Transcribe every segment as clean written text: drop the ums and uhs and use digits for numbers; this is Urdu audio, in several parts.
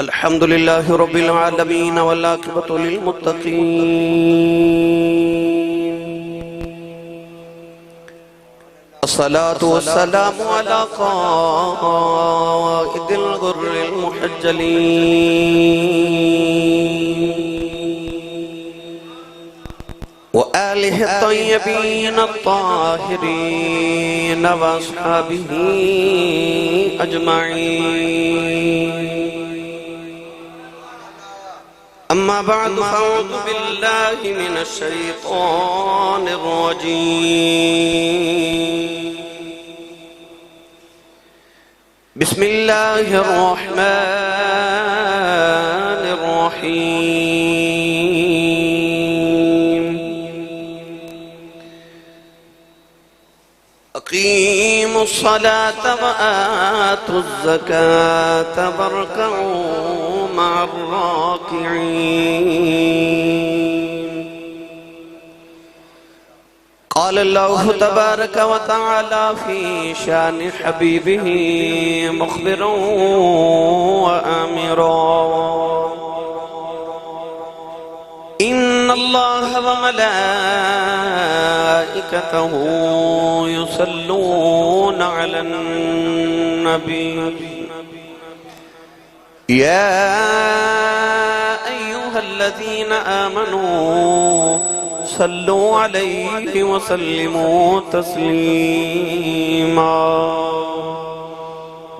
الحمد لله رب العالمين والعاقبة للمتقين الصلاة والسلام على قائد الغر المحجلين وآله الطيبين الطاهرين وأصحابه أجمعين أما بعد فأعوذ بالله من الشيطان الرجيم بسم الله الرحمن الرحيم أقيموا الصلاة وآتوا الزكاة واركعوا مع الراكعين قال الله تبارك وتعالى في شان حبيبه مخبرا وآمرا إن الله وملائكته يصلون على النبي يا أيها الذين آمنوا صلوا عليه وسلموا تسليما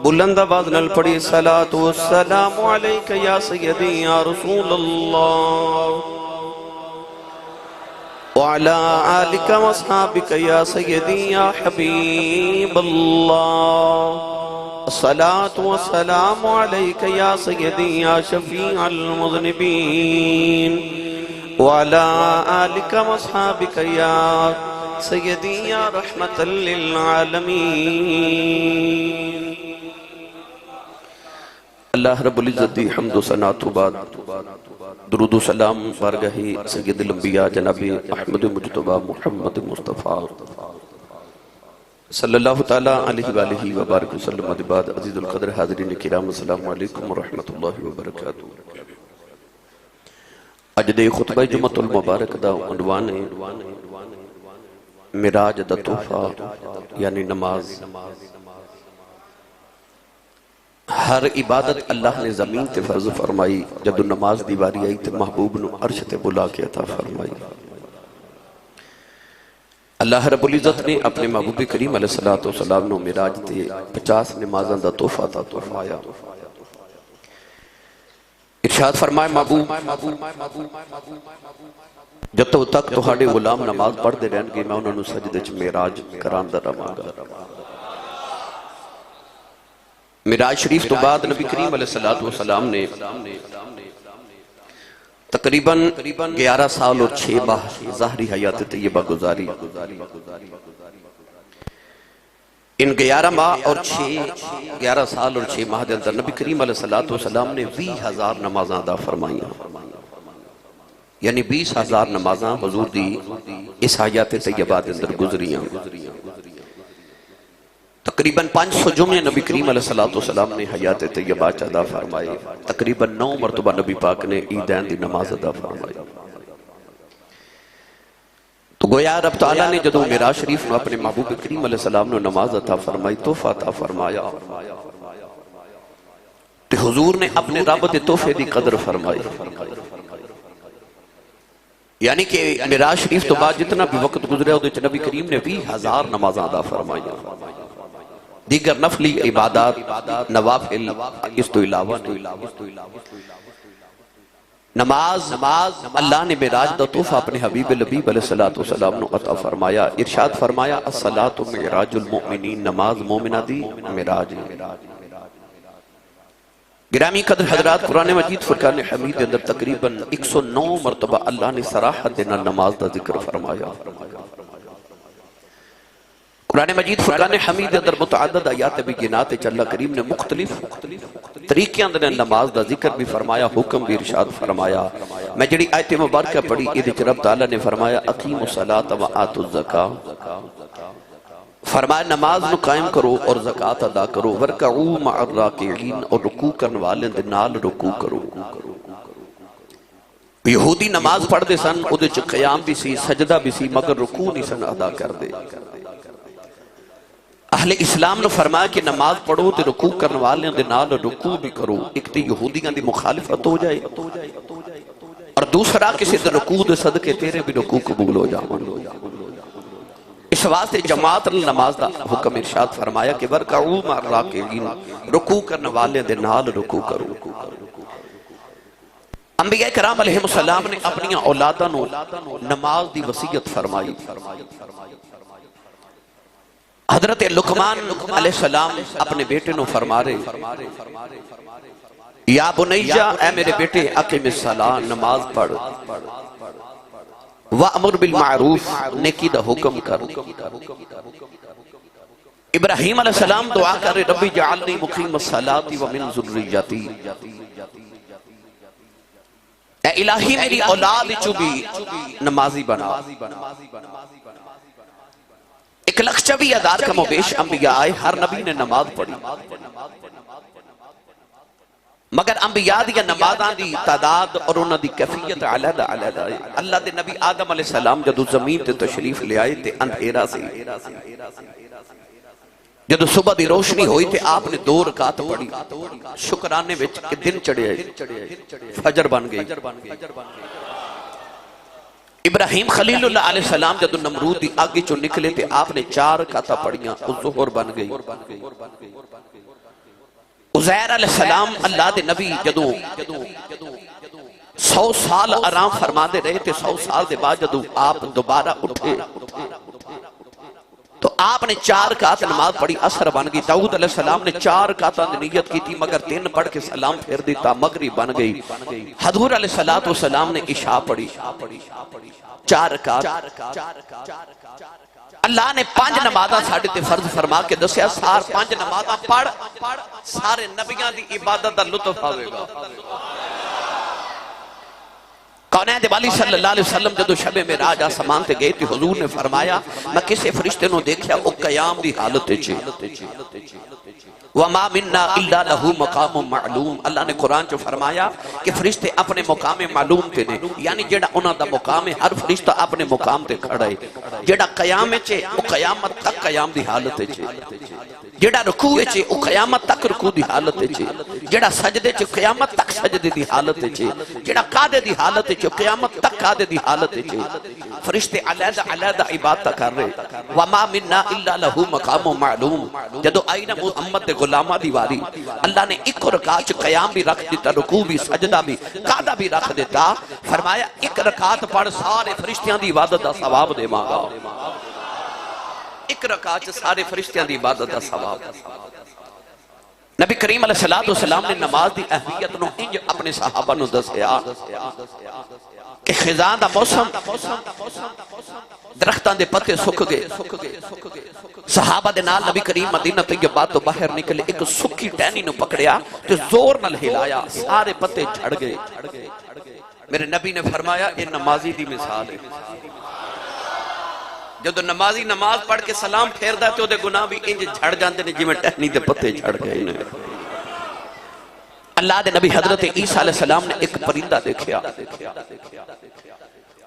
بلند آواز نال پڑھی صلاۃ والسلام علیک یا سیدی یا رسول اللہ وعلى آلك واصحابك يا سيدي يا حبيب الله الصلاة والسلام عليك يا سيدي يا شفيع المذنبين وعلى آلك واصحابك يا سيدي يا رحمة للعالمين اللہ رب العزت دی حمد و ثنا تو بعد درود و سلام بارگاہ سید الانبیاء جناب احمد مجتبی محمد مصطفیٰ صلی اللہ تعالیٰ علیہ وآلہ وبارک وسلم بعد عزیز القدر حاضرین کرام السلام علیکم ورحمۃ اللہ وبرکاتہ اج دے خطبہ جمعۃ المبارک دا عنوان ہے معراج دا تحفہ یعنی نماز ہر عبادت اللہ نے زمین تے فرض فرمائی جب نماز دیواری آئی تے محبوب نو عرش تے بلا کے عطا فرمائی اللہ رب العزت نے اپنے محبوب کریم علیہ السلام نو معراج تے 50 نمازاں دا تحفہ عطا فرمایا ارشاد فرمائے محبوب جب تک تہاڈے غلام نماز پڑھ دے رہن گے میں انہوں نے سجدے چ معراج کراندا رہاں گا معراج شریف تو بعد نبی کریم علیہ السلام نے تقریباً 11 سال اور 6 ماہ ظاہری حیات طیبہ گزاری ان 11 سال اور 6 ماہ دے اندر نبی کریم علیہ السلام نے 20,000 نمازاں ادا فرمائیاں یعنی 20,000 نمازاں حضور دی اس حیات طیبہ دے اندر گزریاں تقریباً 500 جمعے نبی کریم علیہ السلام نے حیات طیبہ ادا فرمائے تقریباً 9 مرتبہ نبی پاک نے عیدین دی نماز ادا فرمائی تو گویا رب تعالیٰ نے جدو معراج شریف میں اپنے محبوب کریم علیہ السلام نے نماز عطا فرمائی تحفہ عطا فرمایا تو حضور نے اپنے رب دے تحفے دی قدر فرمائی یعنی کہ معراج شریف تو بعد جتنا بھی وقت گزرے نبی کریم نے 20,000 نمازاں ادا فرمائی دیگر نفلی عبادات نوافل اس تو علاوہ نماز اللہ نے معراج دا تحفہ اپنے حبیب لبیب علیہ السلام نے عطا فرمایا ارشاد فرمایا الصلاۃ معراج المؤمنین نماز مومنہ دی معراج گرامی قدر حضرات قرآن مجید فرقان حمید اندر تقریباً 109 مرتبہ اللہ نے صراحت دینا نماز دا ذکر فرمایا قرآن مجید فرقان حمید اندر متعدد آیات بینات اللہ کریم نے مختلف طریقے اندر نماز دا ذکر بھی فرمایا حکم بھی ارشاد فرمایا میں جڑی آیت مبارکہ پڑھی ادھے رب تعالیٰ نے فرمایا اقیموا الصلاۃ و آتوا الزکاۃ فرمایا نماز نو قائم کرو اور زکاة ادا کرو ورکعوا مع الراکعین اور رکوع کرنے والے دے نال رکوع کرو۔ یہودی نماز پڑھ دے سن او دے چ قیام بھی سی سجدہ بھی سی مگر رکوع نہیں سن ادا کر دے۔ اہل اسلام نے فرمایا کہ نماز پڑھو تے رکوع کرنے والے دے نال رکوع بھی کرو، ایک تے یہودیاں دی مخالفت ہو جائے اور دوسرا کسی دے رکوع دے صدقے تیرے بھی رکوع قبول ہو جاون۔ اس واسطے جماعت نماز دا حکم ارشاد فرمایا کہ ورکعوا مع الراکعین، رکوع کرنے والے دے نال رکوع کرو۔ انبیاء کرام علیہ السلام نے اپنی اولاداں نو نماز دی وصیت فرمائی۔ حضرت لقمان علیہ السلام اپنے بیٹے نو فرما رہے یا بنیہ اے میرے بیٹے اقم الصلاۃ، نماز پڑھ، وَأَمُرْ بِالْمَعْرُوفِ، نیکی دا حکم کر۔ ابراہیم علیہ السلام دعا کر رہے ربی جعلنی مقیم الصلاۃ ومن ذریتی، اے الہی میری اولاد چو بھی نمازی بنا۔ 1,24,000 کم و بیش انبیاء آئے، ہر نبی نے نماز پڑھی، مگر انبیاء دی نمازاں دی تعداد اور انہاں دی کیفیت علیحدہ علیحدہ ہے۔ اللہ دے نبی آدم علیہ السلام جدو زمین تے تشریف لے آئے تے اندھیرا سی، جدو صبح دی روشنی ہوئی تے آپ نے 2 رکعت پڑھی، شکرانے وچ کہ دن چڑھے فجر بن گئی۔ ابراہیم خلیل اللہ علیہ السلام جدو نمرود دی آگے چو نکلے تے آپ نے 4 رکعتاں پڑھیاں، ظہر بن گئی۔ عزیر علیہ السلام اللہ دے نبی جدو 100 سال آرام فرما دے رہے تھے، 100 سال دے بعد جدو آپ دوبارہ اٹھے تو آپ نے 4 رکعت نماز پڑھی، عصر بن گئی۔ داؤد علیہ السلام نے 4 رکعت نیت کی تھی مگر 3 پڑھ کے سلام پھیر دیتا، مغرب بن گئی۔ حضور علیہ السلام نے عشاء پڑھی، 4 رکعت۔ اللہ نے 5 نمازاں ساڑھے تے فرض فرما کے دسیا، 5 نمازاں پڑھ، سارے نبیاں دی عبادت دا لطف آوے گا۔ کونین والی صلی اللہ علیہ وسلم جدو شب معراج آسمان تے گئے تھے، حضور نے فرمایا میں کسے فرشتے نو دیکھیا او قیام دی حالت چھے، وَمَا مِنَّا إِلَّا لَهُ مَقَامٌ مَعْلُوم۔ اللہ نے قرآن جو فرمایا کہ فرشتے اپنے مقام معلوم تے نے، یعنی جیڑا انہاں دا مقام ہے، ہر فرشتہ اپنے مقام تے کھڑا ہے۔ جیڑا قیام چھے او قیامت تک قیام دی حالت چھے، جیڑا رکوع چھے او قیامت تک رکوع دی حالت چھے، جیڑا سجدے چھے قیامت تک سجدے دی حالت چھے، جیڑا قادے دی حالت چھے قیامت تک قادے دی حالت چھے۔ فرشتے علیحدہ علیحدہ عبادت کر رہے۔ وَمَا مِنَّا إِلَّا لَهُ مَقَامٌ مَعْلُوم۔ جدو آئی نا محمد دے غلامہ دیواری، اللہ نے 1 رکعت قیام بھی رکھ دیتا، رکوع بھی، سجدہ بھی، قادہ بھی رکھ دیتا۔ فرمایا 1 رکعت پڑھ سارے فرشتیاں دی عبادت دا ثواب دے مانگا۔ 1 رکعت سارے فرشتیاں دی عبادت دا ثواب۔ نبی کریم علیہ السلام نے نماز دی اہمیت نو انج اپنے صحابہ نو دسیا کہ خزاں دا موسم، درختان دے پتے سکھ گئے، صحابہ دے نال نبی کریم مدینہ طیبہ تو باہر نکلے، ایک سکی ٹہنی نو پکڑیا تو زور نال ہلایا، سارے پتے جھڑ گئے۔ میرے نبی نے فرمایا یہ نمازی دی مثال ہے، جدو نمازی نماز پڑھ کے سلام پھیر دا تو دے گناہ بھی انج جھڑ جاندے نے جی میں ٹہنی دے پتے جھڑ گئے۔ اللہ دے نبی حضرت عیسیٰ علیہ السلام نے ایک پرندہ دیکھیا،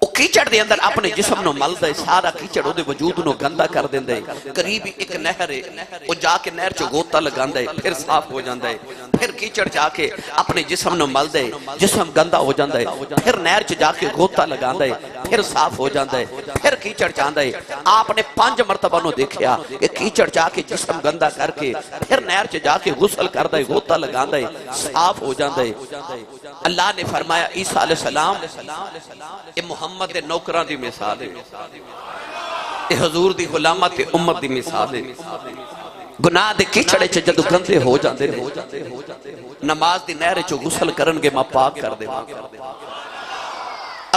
وہ کیچڑ دے اندر اپنے جسم نو مل دے، سارا کیچڑ دے وجود نو گندہ کر دیں دے، قریبی ایک نہر ہے، وہ جا کے نہر چو گوتا لگان دے، پھر صاف ہو جان دے، پھر کیچڑ جا کے اپنے جسم نو مل دے، جسم گندہ ہو جان دے، پھر نہر چو جا کے گوتا لگان دے، پھر صاف ہو جان دے، پھر کیچڑ جان دے۔ آپ نے 5 مرتبہ نو دیکھیا کہ کیچڑ جا کے جسم گندہ کر کے پھر نہر چو جا کے غسل کر دے، گوتا لگان دے، صاف ہو جان دے۔ اللہ نے فرمایا عیسیٰ علیہ السلام یہ محمد دے نوکران دی مثال ہے، یہ حضور دی غلامت امت دی مثال ہے۔ گناہ دے کیچڑے چے جدو گندے ہو جاندے نے، نماز دی نہر چو غسل کرنگے ماں پاک کر دے،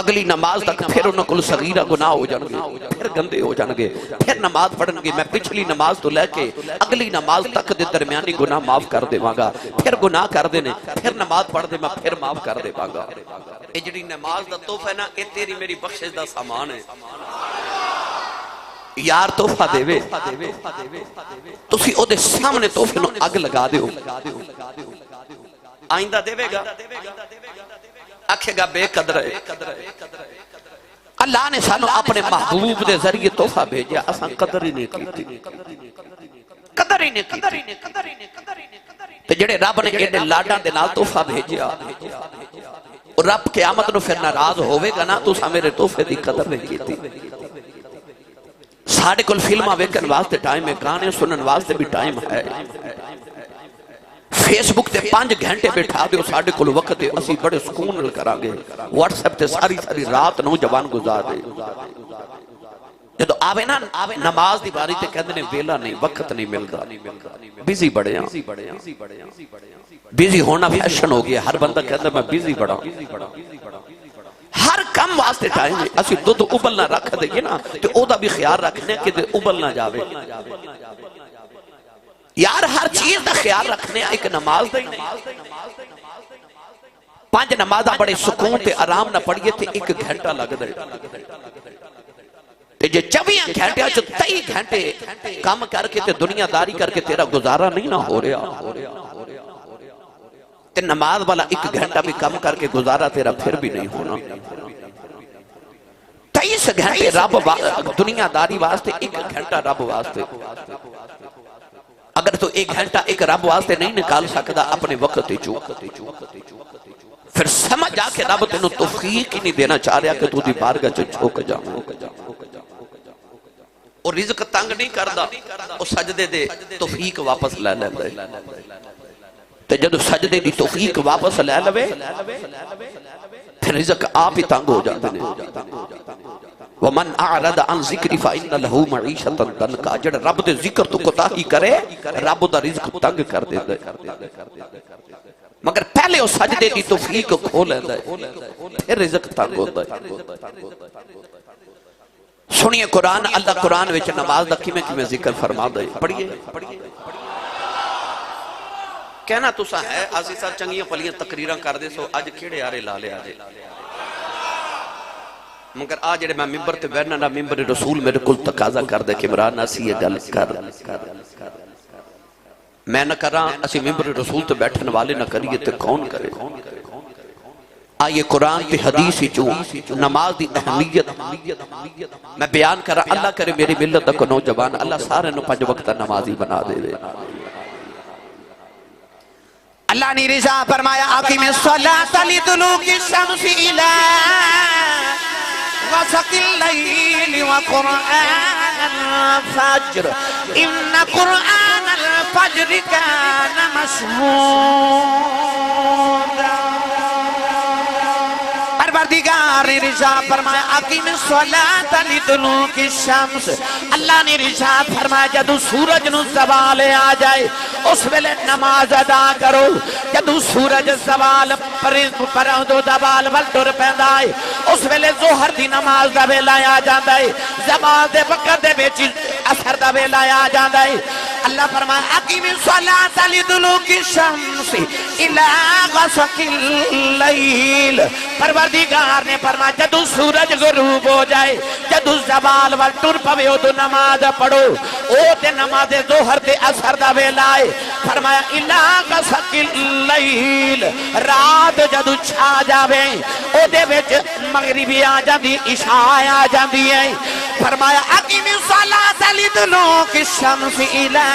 اگلی نماز تک پھر انہوں کو صغیرہ گناہ ہو جانگے، پھر گندے ہو جانگے، پھر نماز پڑھنگے، میں پچھلی نماز تو لے کے اگلی نماز تک دے درمیانی گناہ معاف کر دے مانگا، پھر گناہ کر دینے، پھر نماز پڑھ دے میں پھر معاف کر دے مانگا۔ اجڑی نماز دا توفہ نا اے تیری میری بخشش دا سامان ہے، یار تحفہ دے وے تسی او دے سامنے تحفے نو اگ لگا دیو آئندہ دے وے گا آکھے گا بے قدر ہے اللہ نے سانو اپنے محبوب دے ذریعے تحفہ بھیجیا اساں قدر ہی نہیں کیتی قدر ہی نہیں کیتی تے جڑے رب نے ایڈے لاڈاں دے نال تحفہ بھیجیا اور رب قیامت نو پھر ناراض ہوئے گا نا تساں میرے تحفے دی قدر نہیں کیتی ساڑھے کل فلمہ ویکن واسطے ٹائم ہے گانے سنن واسطے بھی ٹائم ہے فیس بک تے 5 گھنٹے بیٹھا دیو ساڑھے کل وقت ہے اسی بڑے سکون نل کران گے واٹس ایپ تے ساری رات نوجوان گزار دے جدو آوے نا نماز دی باری تے کہندے نے ویلا نہیں وقت نہیں ملدا بیزی بڑے ہیں بیزی ہونا فیشن ہو گیا ہر بندہ کہندا میں بیزی بڑا ہر کم واسطے ٹائم ہے اسی دودھ ابل نہ رکھ دے نا تو او دا بھی خیال رکھنے کہ ابل نہ جاوے یار ہر چیز دا خیال رکھنے ایک نماز دا ہی نہیں 5 نمازہ بڑے سکون تے آرام نہ پڑھئے تھے 1 گھنٹہ لگ دے تے جے 24 گھنٹے آج 23 گھنٹے کام کر کے تے دنیا داری کر کے تیرا گزارا نہیں نہ ہو رہا تے نماز والا 1 گھنٹہ بھی کم کر کے گزارا تیرا پھر بھی نہیں ہونا 23 گھنٹے رب دنیا داری واسطے 1 گھنٹہ رب واسطے اگر تو 1 گھنٹہ ایک رب واسطے نہیں نکال سکتا اپنے وقت جو پھر سمجھ جا کے رب تینوں توفیق ہی نہیں دینا چاہ رہا کہ تو دی بارگاہ چو چھوک جاؤں اور رزق تنگ نہیں کردہ اور سجدے دے توفیق واپس لے لے دے تے جدو سجدے دی توفیق واپس لے لے پھر رزق آپ ہی تنگ ہو جاتے ہیں وَمَنْ أَعْرَضَ عَنْ ذِكْرِ فَإِنَّ لَهُ مَعِيشَةً ضَنْكَ جڑ رب دے ذکر تو کوتاہی کرے رب دا رزق تنگ کر دے دے مگر پہلے وہ سجدے دی توفیق کھولے دے پھر رزق تنگ ہوتا ہے سنیے قرآن اللہ قرآن وچ نماز دا کیمیں ذکر فرما دے پڑھئے کہنا تو سا ہے آسی سال چنگیاں پلیاں تقریران کر دے سو آج کھیڑے آرے لالے آجے مگر آج جڑے میں ممبر تے بیٹھنا نا ممبر رسول میرے کل تقاضا کر دے کہ عمران اسی یہ گل کر میں نہ کر رہا اسی ممبر رسول تے بیٹھن والے نہ کریے تے کون کرے آئیے قرآن تے حدیث ہی چون نماز دی اہمیت میں بیان کر رہا اللہ کرے میری ملت دا کو نوجوان اللہ سارے نو 5 وقت نمازی بنا دے دے اللہ نے رضا فرمایا اقیم الصلاۃ لدلوک الشمس الی غسق اللیل وقرآن الفجر ان قرآن الفجر کان مشہودا پروردگار نے رضا فرمایا اقیم الصلاۃ لدلوک الشمس اللہ نے رضا فرمایا جدو سورج نو زوال آ جائے اس ویلے نماز ادا کرو جدو سورج زوال پرندو زوال ول ٹر پیندا ہے اس ویلے ظہر دی نماز دا ویلا آ جاندا ہے زوال دے وقت دے وچ اثر دا ویلا آ جاندا ہے اللہ فرمایا اقیم الصلاۃ لدلوک الشمس الی غسق اللیل پروردگار نے فرمایا جدو سورج غروب ہو جائے جدو زوال ول ٹر پوے او نماز پڑھو او تے نماز ظہر تے اثر دا ویلا ہے فرمایا الی غسق اللیل رات جدو چھا جاوے او دے وچ مغربی آ جاندی عشاء آ جاندی ہے فرمایا اقیم الصلاۃ لدلوک الشمس الی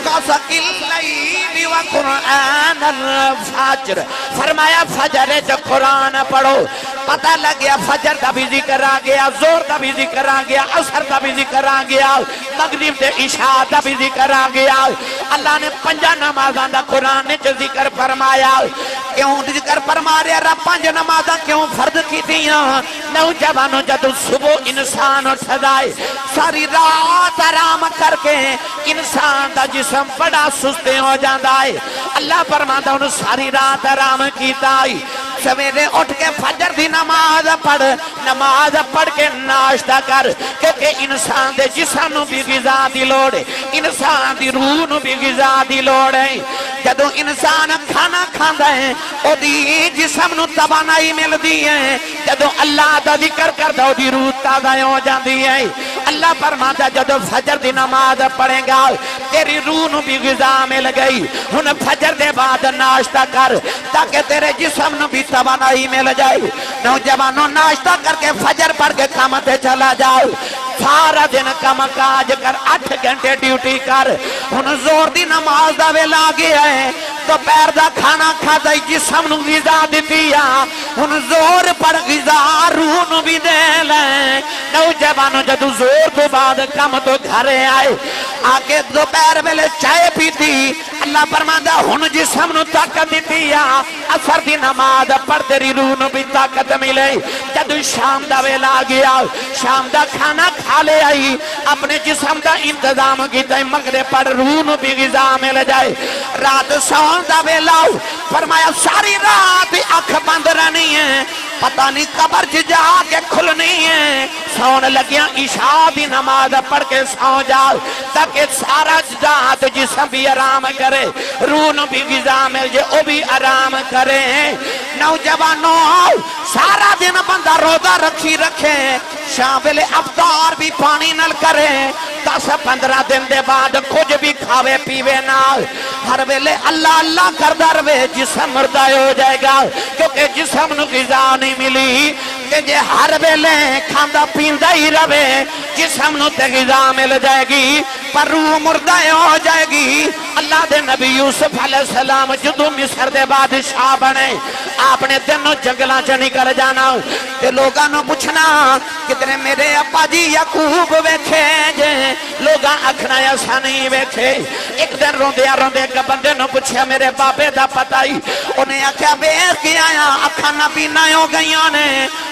غسق اللیل وقرآن الفجر فرمایا فجر جو قرآن پڑھو پتہ لگ گیا فجر دا بھی ذکر آ گیا زور دا بھی ذکر آ گیا عصر دا بھی ذکر آ گیا مغرب دے عشاء دا بھی ذکر آ گیا اللہ نے 5 نمازاں دا قرآن نے ذکر فرمایا کیوں ذکر فرما رہا رب 5 نمازاں کیوں فرض کی دیاں نوجوانوں جدو صبح انسان اٹھ جائے ساری رات آرام کر کے انسان دا جسم بڑا سستے ہو جاتا ہے اللہ فرماتا انہوں ساری رات آرام کیتا ہے سویرے اٹھ کے فجر دی نماز پڑھ کے ناشتہ کر کیونکہ انسان دے جسم نو بھی غذا دی لوڑ ہے انسان دی روح نو بھی غذا دی لوڑ ہے جدو انسان کھانا کھاندا ہے او دی جسم نو توانائی ملدی ہے جدو اللہ دا ذکر کردا او دی روح تازہ ہو جاندی ہے اللہ فرماتا جدو فجر دی نماز پڑھے گا تیری روح نو بھی غذا مل گئی ہن فجر دے بعد ناشتہ کر تاکہ تیرے جسم نو بھی توانائی مل جائے نوجوانوں ناشتہ کر کے فجر پڑھ کے کام تے چلا جاؤ سارا دن کم کاج کر 8 گھنٹے ڈیوٹی کر ہن زور دی نماز دا ویلا گیا ہے دوپہر دا کھانا کھا دائی جسم نو غذا دیتی ہن زور پر غذا روح نو بھی دے لیں نوجوانوں جدو زور تو بعد کم تو گھرے آئے آگے دوپہر ویلے چائے پیتی اللہ فرماندا ہن جسم نو طاقت دیتی اثر دی نماز پڑھ تیری روح نو بھی طاقت ملے جدو شام دا ویلا گیا شام دا کھانا کھا لے آئی اپنے جسم دا انتظام کیتا ہے مغرب پڑھ روح نو بھی غذا مل جائے رات سون دا ویلا فرمایا ساری رات اکھ بند رہنی ہے پتہ نہیں قبر جا کے کھلنی ہے سون لگیاں عشاء دی نماز پڑھ کے سو جاؤ تاکہ سارا ذات جسم بھی آرام کرے روح نو بھی غذا مل جائے او بھی آرام کرے نوجوانوں سارا دن بندہ روزہ رکھی رکھے شام ویلے افطار بھی پانی نل کرے 10-15 دن دے بعد کچھ بھی کھاوے پیوے نال ہر ویلے اللہ اللہ کردہ روے جسم مردہ ہو جائے گا کیونکہ جسم نو غذا نہیں ملی کہ جے ہر ویلے کھاندہ پیندہ ہی روے جسم نو تے غذا مل جائے گی پر روح مردہ ہو جائے گی اللہ دے نبی یوسف علیہ السلام جدو مصر دے بادشاہ بنے آپ نے دنوں جنگلاں چ نکل جانا تے لوگاں نو پوچھنا کتنے میرے ابا جی یعقوب ویکھے جے لوگاں اکھنا ایسا نہیں ویکھے ایک دن روندیا روندے ایک بندے نو پوچھیا میرے بابے دا پتہ ہی انہیں آکھیا ویکھ کے آیا اکھاں نبی نہ ہو گئیاں نے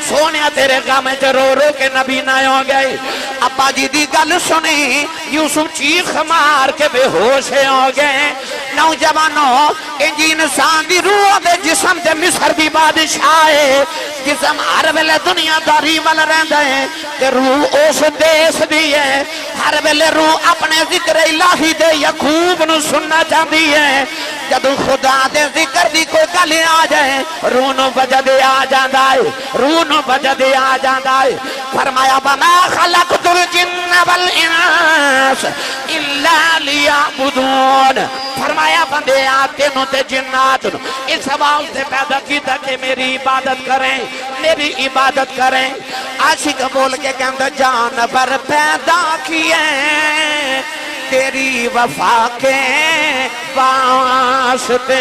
سونیا تیرے غم وچ رو رو کے نبی نہ ہو گئے ابا جی دی گل سنی یوسف چیخ مار کے بے ہوش ہو گئے نوجوانوں انجی انسان دی روح دے جسم دے مصر دی بادشاہ ہے جسم ہر ویلے دنیا داری وال رہندا ہے تے روح اس دیس دی ہے ہر ویلے روح اپنے ذکر الہی دے یعقوب نو سننا چاہتی ہے جدو خدا دے ذکر دی کوئی گل آ جائے روح نو وجد آ جاندا ہے روح نو وجد آ جاندا ہے فرمایا وما خلقت الجن والانس الا لیعبدون فرمایا بندے آتے نو تے جنات نو اس حوال سے پیدا کیتا کہ میری عبادت کریں میری عبادت کریں عاشق بول کے کہندہ جانور پیدا کیے تیری وفا کے واسطے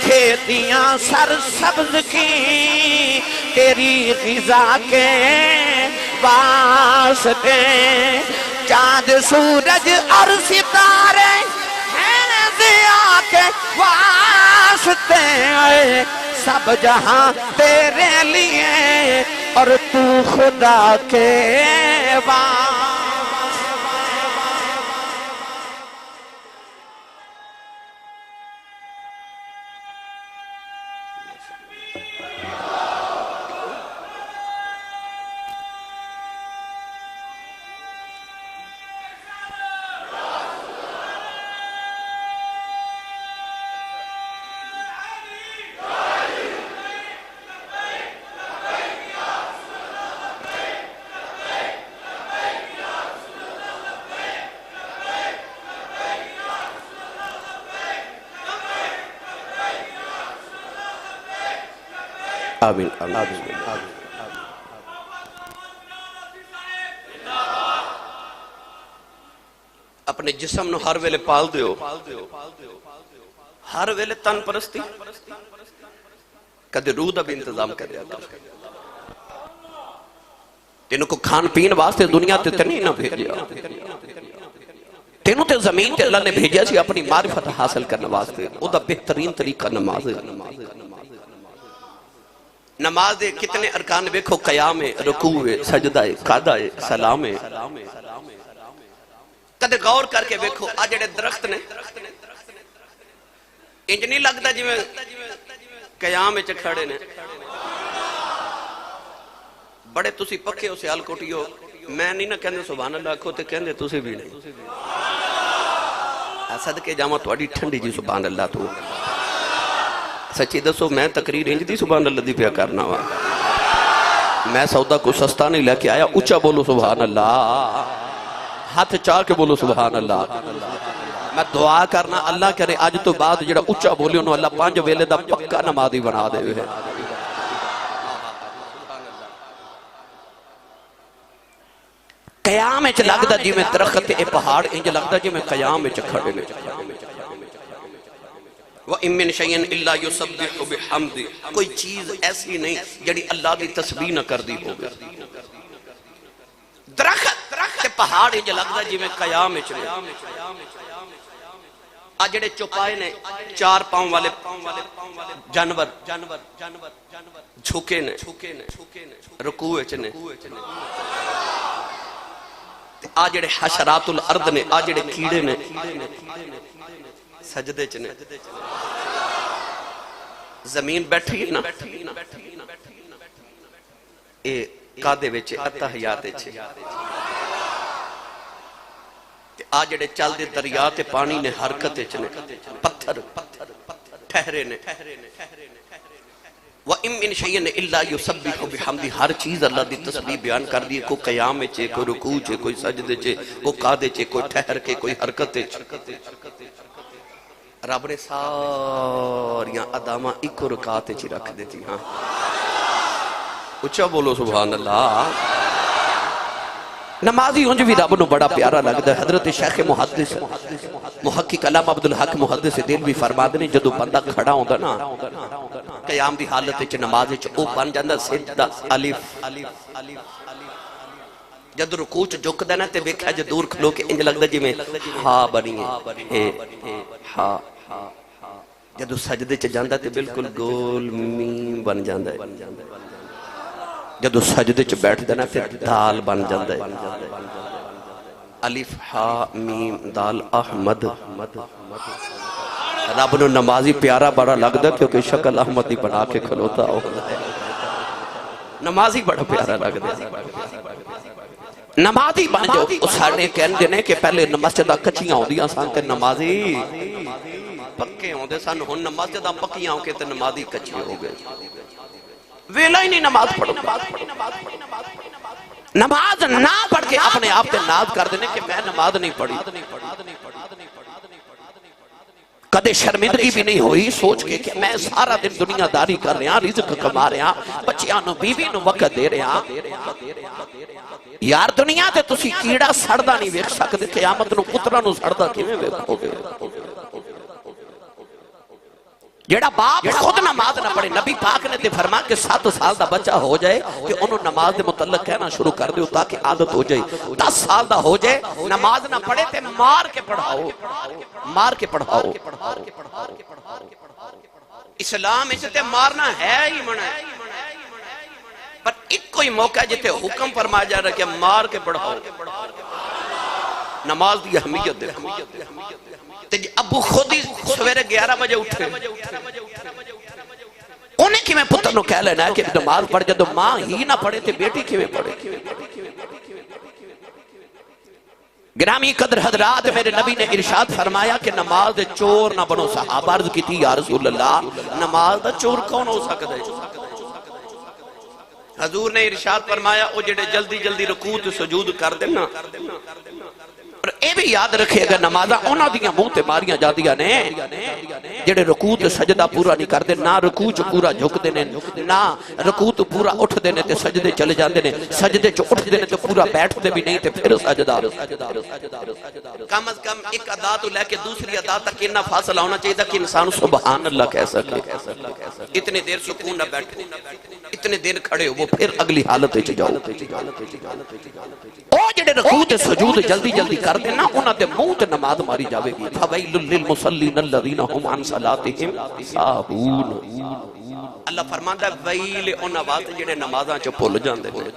کھیتیاں سر سبز کی تیری غذا کے واسطے چاند سورج اور ستارے ہیں ضیاء کے واسطے سب جہاں تیرے لیے اور تو خدا کے واسطے آمین اپنے جسم نو ہر ویلے پال دیو ہر ویلے تن پرستی کدے روح دا بھی انتظام کر دیا تینوں کو کھان پین واسطے دنیا تے نہیں نہ بھیجیا تینوں تے زمین تے اللہ نے بھیجیا سی اپنی معرفت حاصل کرنے واسطے او دا بہترین طریقہ نماز ہے نماز دے کتنے ارکان بیکھو قیام رکوع سجدہ قعدہ سلام کدے غور کر کے بیکھو آج جڑے درخت نے انج نہیں لگتا جی میں قیام کھڑے نے بڑے تسی پکے ہو سیال کوٹی ہو میں نہیں نہ کہندے سبحان اللہ کھو تے کہندے تسی بھی نہیں صدقے جامع تواڈی ٹھنڈی جی سبحان اللہ تو سچی دسو میں تقریر انج دی سبحان اللہ دی پیا کرنا وا میں سودا کو سستا نہیں لے کے آیا، اچھا بولو سبحان اللہ، ہاتھ چاہ کے بولو سبحان اللہ۔ میں دعا کرنا اللہ کرے آج تو بعد جڑا اچھا بولے انہوں اللہ 5 ویلے دا پکا نمازی بنا دے ہوئے ہیں۔ قیام اچھ لگتا جی میں درخت اے پہاڑ انج لگتا جی میں قیام اچھ کھڑے نے۔ وَإِن مِّن شَيْءٍ إِلَّا يُسَبِّحُ بِحَمْدِهِ، کوئی چیز ایسی نہیں جڑی اللہ دی تسبیح نہ کر دی ہوگی۔ درخت پہاڑ انج لگتا جی میں قیام اچھ نے۔ آج جڑے چوپائے نے 4 پاؤں والے جانور جھکے نے رکوع اچھ نے۔ آج جڑے حشرات الارض نے، آج جڑے کیڑے نے سجدے چنے۔ زمین بیٹھی نا اے قادے ویچے اتحیات چھے۔ آج جڑے چل دے دریا تے پانی نے حرکت چنے، پتھر ٹھہرے نے۔ وَإِن مِّن شَيْءٍ إِلَّا يُسَبِّحُ بِحَمْدِهِ، ہر چیز اللہ دی تسبیح بیان کر دی، کوئی قیام چھے، کوئی رکوع چھے، کوئی سجدے چھے، کوئی قادے چھے، کوئی ٹھہر کے، کوئی حرکت چھے۔ رب نے ساریاں ادامہ ایک رکعت چھے رکھ دیتی۔ ہاں اچھا بولو سبحان اللہ۔ نمازی ہوں جو بھی رب نو بڑا پیارا لگتا ہے۔ حضرت شیخ محدث محقق علامہ عبدالحق محدث دل بھی فرما دے جدو بندہ کھڑا ہوندہ نا قیام دی حالت چ نماز چ او بن جاندہ سجدہ الف۔ جد رکوع چ جھک دینا تے ویکھیا جے دور کھلو کے انج لگدا جی میں ہا بنی ہے ہا۔ جدو سجدے چ جاندہ تے بالکل گول میم بن جاندہ ہے۔ جدو سجدے چ بیٹھ دینا پھر دال بن جاندہ ہے۔ الف ہا میم دال احمد۔ رب نو نمازی پیارا بڑا لگتا کیونکہ شکل احمدی بنا کے کھلوتا ہو۔ نمازی بڑا پیارا لگتا ہے۔ نمازی بن جو ساڑھے کہنے نے کہ پہلے مسجدہ کچھیاں ہوں دیا سان تے نمازی پکے ہوں دے سان ہن مسجدہ پکیاں ہوں کے تے نمازی کچھی ہو گئے۔ ویلہ ہی نہیں نماز پڑھو۔ نماز نہ پڑھ کے اپنے آپ تے ناز کر دینے کہ میں نماز نہیں پڑھی۔ کدے شرمندگی بھی نہیں ہوئی سوچ کے کہ میں سارا دن دنیا داری کر رہا، رزق کما رہا، بچیاں نو بیوی نو وقت دے رہا۔ یار دنیا تے تسی کیڑا سڑدا نہیں ویکھ سکدے، قیامت نو پترا نو سڑدا کیویں ویکھو گے؟ جیڑا باپ خود نماز نہ پڑھے، نبی پاک نے تے فرما کہ 7 سال دا بچہ ہو جائے کہ انہوں نماز دے متعلق کہنا شروع کر دیو تاکہ عادت ہو جائے۔ 10 سال دا ہو جائے نماز نہ پڑھے تے مار کے پڑھاؤ، مار کے پڑھاؤ۔ اسلام اس تے مارنا ہے ہی منع ہے، پر ایک کوئی موقع جتے حکم فرمایا جا رہا کہ مار کے پڑھاؤ۔ نماز دی اہمیت دیکھو۔ ابو خود ہی سویرے 11 بجے اٹھے، انہیں کی میں پتر نو کہہ لینا ہے کہ نماز پڑھ جدو ماں ہی نہ پڑھے تھے بیٹی کی میں پڑھے۔ گرامی قدر حضرات میرے نبی نے ارشاد فرمایا کہ نماز دے چور نہ بنو۔ صحابہ عرض کی تھی یا رسول اللہ نماز دا چور کون ہو سکتا ہے؟ حضور نے ارشاد فرمایا او جڑے جلدی جلدی رکوع تے سجود کر دینا۔ اور اے بھی یاد رکھے گا نمازہ اونا دیاں منہ تے ماریاں جا دیا نے جڑے رکوع تے سجدہ پورا نہیں کر دے، نہ رکوع چ پورا جھک دینے، نہ رکوع تو پورا اٹھ دینے تے سجدے چلے جاندے نے، سجدے چ اٹھ دینے تے پورا بیٹھ دے بھی نہیں تے پھر سجدہ۔ کم از کم ایک ادا تو لے کے دوسری ادا تک اتنا فاصلہ ہونا چاہیے کہ انسان سبحان اللہ کہہ سکے۔ اتنی دیر سکون نہ بیٹھو، اتنے دیر کھڑے ہو وہ پھر اگلی حالت چ جاؤ۔ او جڑے رکوع تے سجود جلدی جلدی کر دینا انہاں دے منہ تے نماز ماری جاوے گی۔ فویل للمصلین الذین هم عن صلاتهم ساہون۔ اللہ فرماندا ہے ویل انہاں واسطے جڑے نمازاں چ بھول جاندے نے۔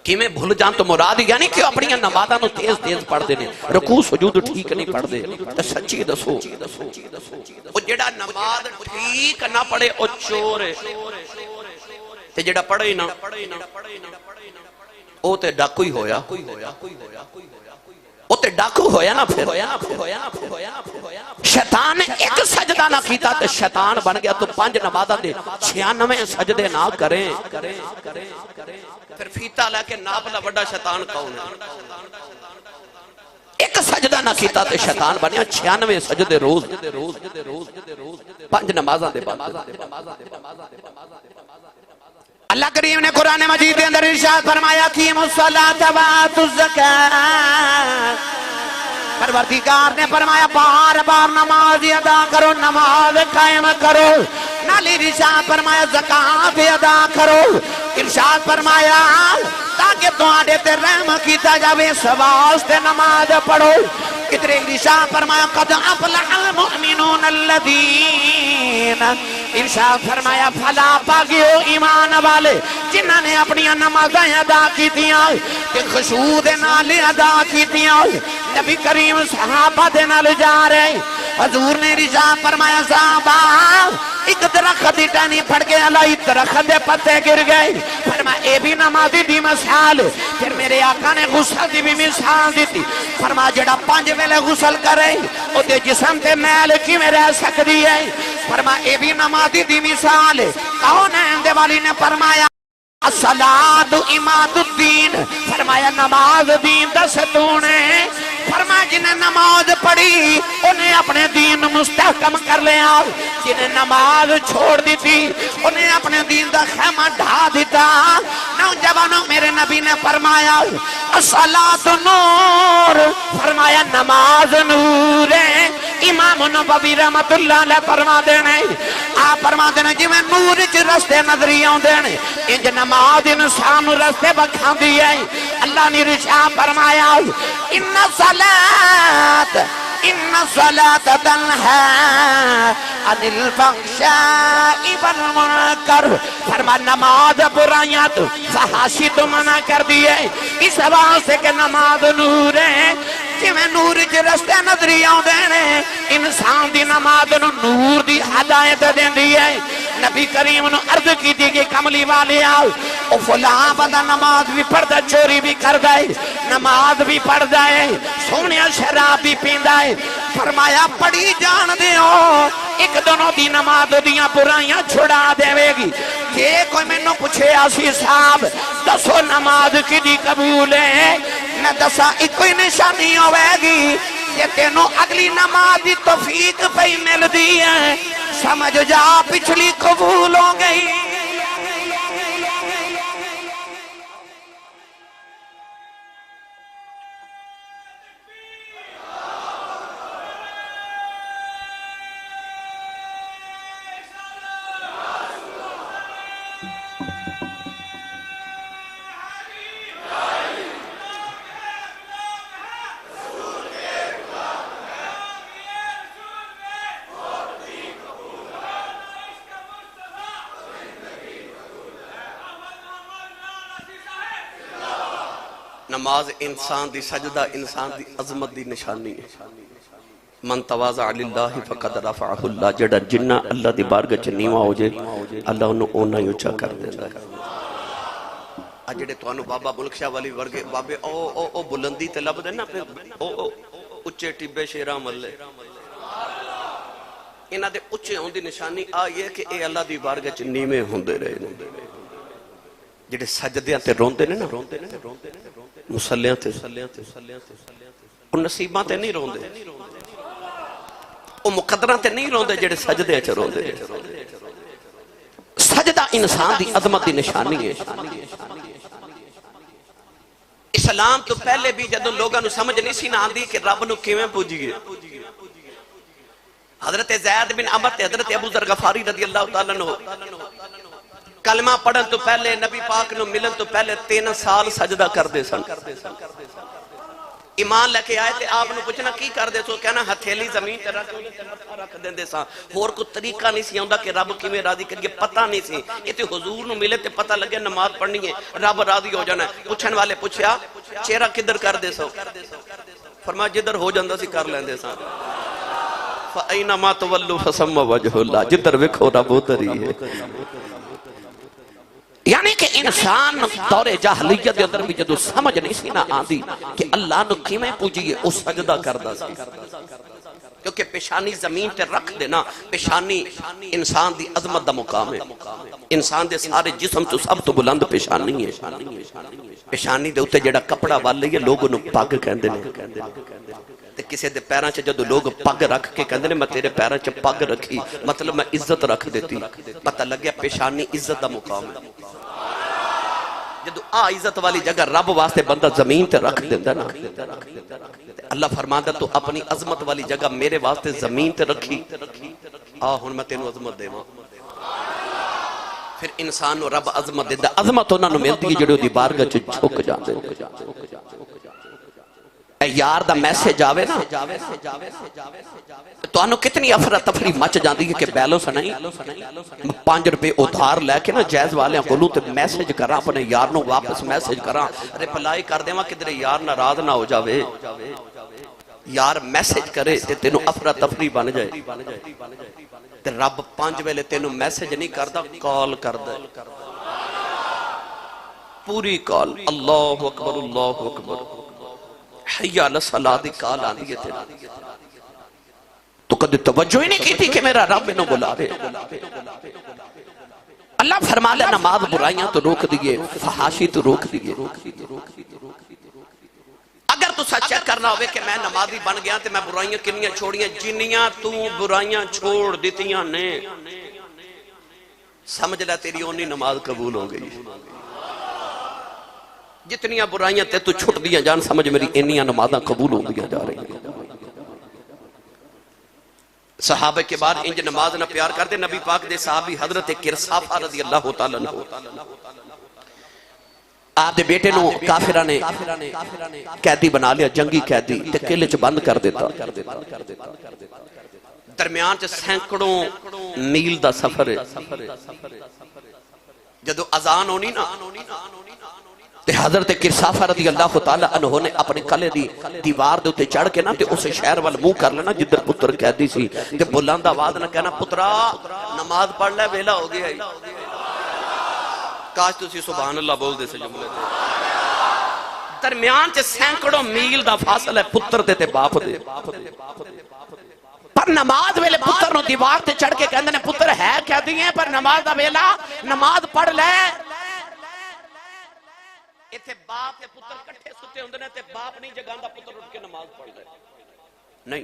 کیویں بھول جان تو مراد یعنی کہ اپنی نمازاں نو تیز تیز پڑھ دے نے، رکوع سجود ٹھیک نہیں پڑھ دے۔ تے سچی دسو او جڑا نماز ٹھیک نہ پڑھے او چور ہے، تے جڑا پڑھے نہ او تے ڈاکو ہی ہویا۔ تے ڈاکو ہویا نا پھر شیطان نے ایک سجدہ نہ کیتا تے شیطان بن گیا تو 5 نمازاں دے 96 سجدے نہ کریں پھر فیتا لے کے ناپلا بڑا شیطان کون ہے ایک سجدہ نہ کیتا تے شیطان بنیا 96 سجدے روز 5 نمازاں دے بعد اللہ کریم نے قرآن مجید کے اندر ارشاد فرمایا قیموا الصلاۃ وآتوا الزکاۃ پروردگار نے فرمایا بار بار نماز ادا کرو نماز قائم کرو نالی ارشاد فرمایا زکات ادا کرو ارشاد فرمایا تاکہ تواڈے تے رحم کیتا جاوے واسطے نماز پڑھو کدھر ارشاد فرمایا قد افلح المؤمنون الذین ارشاد فرمایا فلا پاگیو ایمان والے جنہاں نے اپنی نمازیں ادا کیتیاں تے خشوع دے نال ادا کیتیاں نبی کریم صحابہ دے نال جا رہے حضور نے ارشاد فرمایا صحابہ ایک درخت دی ٹہنی پھڑ کے علائی درخت دے پتے گر گئے فرمایا اے بھی نمازی دی مثال پھر میرے آقا نے غسل دی بھی مثال دیتی فرمایا جڑا 5 ویلے غسل کرے او دے جسم تے میل کیویں رہ سکدی ہے فرمایا اے بھی نمازی دی مثال کون ہے اندے والی نے فرمایا الصلاۃ عماد الدین فرمایا نماز دین دا ستون ہے فرمایا جنہیں نماز پڑھی انہیں اپنے دین مستحکم کر لیا جنہیں نماز چھوڑ دی تھی انہیں اپنے دین دا خیمہ ڈھا دیتا نوجوانوں میرے نبی نے فرمایا الصلاۃ نور فرمایا نماز نور ہے امام نبوی رحمت اللہ علیہ فرما دینے آپ فرما دینے جی میں نور چ رستے نظری آن دینے انج نماز انسان رستے بکھاں دی ہے اللہ نے ارشاد فرمایا ان الصلاۃ تنہی عن الفحشاء والمنکر فرمایا نماز برائیاں تو فحاشی تو منع کر دیئے اس واسطے کہ نماز نور ہے کہ میں نور کے رستے نظری آن دینے انسان دی نماز نور دی ہدایت دین دی ہے نبی کریم نے عرض کی تھی کہ کملی والے آؤ او فلاں بندہ نماز بھی پڑھ دا چوری بھی کر دائے نماز بھی پڑھ دائے سونیا شراب بھی پین دائے فرمایا پڑھی جان دے ہو ایک دونوں دی نماز دیاں برائیاں چھڑا دے گی کہ کوئی میں نے پوچھے آسی صاحب دسو نماز کی دی قبول ہے میں دسا ایک کوئی نشانی ہوئے گی کہ تینوں اگلی نماز دی توفیق پہ مل دی ہے سمجھ جا پچھلی قبول ہو گئی نماز انسان دی سجدہ انسان دی عظمت دی نشانی ہے من تواضع للہ فقد رفعہ اللہ جڑا جنہ اللہ دی بارگاہ چ نیواں ہو جائے اللہ انہوں اونا ہی اونچا کر دیندا ہے جڑے تانوں بابا ملک شاہ والی ورگے بابے او بلندی تے لب دے نا او اچے ٹبے شیراں ملے انہاں دے اچے ہون دی نشانی آ یہ کہ اے اللہ دی بارگاہ چ نیویں ہوندے رہے جڑے سجدیاں تے روندے نے نا مسلیاں تے ان نصیباں تے نہیں روندے او مقدراں تے نہیں روندے جڑے سجدے چ روندے سجدہ انسان دی عظمت دی نشانی ہے اسلام تو پہلے بھی جدوں لوگاں نو سمجھ نہیں سی نہ آندی کہ رب نو کیویں پوجیے حضرت زید بن عمر تے حضرت ابو ذر غفاری رضی اللہ تعالیٰ عنہ کلمہ پڑھن تو پہلے نبی پاک نو ملن تو پہلے 3 سال سجدہ کر دے سن ایمان لے کے آئے تے آپ نو پوچھنا کی کر دے سو کہنا ہتھیلی زمین تے رکھ دیں دے سا اور کوئی طریقہ نہیں سی ہوندا کہ رب کیویں راضی کریے پتہ نہیں سی یہ تے حضور نو ملے تے پتہ لگے نماز پڑھنی ہے رب راضی ہو جانا ہے پوچھن والے پوچھیا چہرہ کدھر کر دے سو فرمایا جدھر ہو جاندا سی کر لیندے سا فَأَيْنَمَا تُوَلُّوا فَثَمَّ وَجْهُ اللَّهِ جدھر ویکھو رب ادھر ہی ہے یعنی کہ انسان دور جاہلیت دے اندر بھی جدو سمجھ نہیں سی نہ آندی کہ اللہ نو کیویں پوجیے او سجدہ کردا سی، کیونکہ پیشانی زمین تے رکھ دینا، پیشانی انسان دی عظمت دا مقام ہے، انسان دے سارے جسم تو سب تو بلند پیشانی ہے، پیشانی دے اتے جڑا کپڑا وال لئیے لوگ انہوں پگ کہندے نے، تے کسے دے پیران چے جدو لوگ پگ رکھ کے کہندے نے میں تیرے پیران چے پگ رکھی مطلب میں عزت رکھ دیتی، پتہ لگیا پیشانی عزت دا مقام ہے، جدو عزت والی جگہ رب واسطے بندہ زمین تے رکھ دیندہ نا، اللہ فرماندہ تو اپنی عظمت والی جگہ میرے واسطے زمین تے رکھی، ہن میں تینوں عظمت دے ماں، پھر انسان نو رب عظمت دیندہ، عظمت انہوں نے ملتی ہے جڑے دی بارگاہ چ جھک جاندے، اے یار دا میسج آوے نا تو انہوں کتنی افراتفری مچ جاندی ہے کہ بیلنس نہیں 5 روپے ادھار لے کے نا جائز والیاں کو لوں تے میسج کرا اپنے یار نو واپس میسج کرا ریپلائی کر دے ماں کدھر یار ناراض نہ ہو جاوے، یار میسج کرے تے تینوں افراتفری بن جائے، تے رب 5 ویلے تینوں میسج نہیں کردہ کال کردہ، پوری کال اللہ اکبر اللہ اکبر حی علی الصلاۃ دی کال آندی ہے تیرا، تو کدی توجہ ہی نہیں کی تھی کہ میرا رب انہوں بلا رہے، اللہ فرما لے نماز برائیاں تو روک دیئے، فحاشی تو روک دیئے، اگر تو سچ چیک کرنا ہوئے کہ میں نمازی بن گیا تے میں برائیاں کنیاں چھوڑیاں جنیاں تو برائیاں چھوڑ دیتیاں نے، سمجھ لے تیری اونی نماز قبول ہو گئی، جتنیاں برائیاں تے تو چھوٹ دیا جان سمجھ میری انیاں نمازاں قبول ہو دیا جا رہی ہیں۔ صحابہ کے بعد انج نماز نہ پیار کر دے، نبی پاک دے صحابی حضرت کرسافہ رضی اللہ تعالیٰ عنہ آپ دے بیٹے نو کافرہ نے قیدی بنا لیا، جنگی قیدی تے قلعے چ بند کر دیتا، درمیان چ سینکڑوں میل دا سفر ہے، جدو اذان ہونی نا تے حضرت کرسافہ رضی اللہ تعالیٰ عنہ نے اپنے قلعے دی دیوار دے تے چڑھ کے نا تے اسے شہر وال منہ کر لینا جدھر پتر قیدی سی تے بلند آواز نہ کہنا پترا نماز پڑھ لے ویلا ہو گیا، کاش تسی سبحان اللہ بول دے سے جملے تے، درمیان چ سینکڑوں میل دا فاصلہ ہے پتر تے باپ دے، پر نماز ویلے پتر نو دیوار تے چڑھ کے کہندے نے پتر ہے قیدی ہیں پر نماز دا ویلا نماز پڑھ لے، ایتھے باپ تے پتر کٹھے ستے ہوندے نے تے باپ نہیں جگاندا پتر اٹھ کے نماز پڑھ لے، نہیں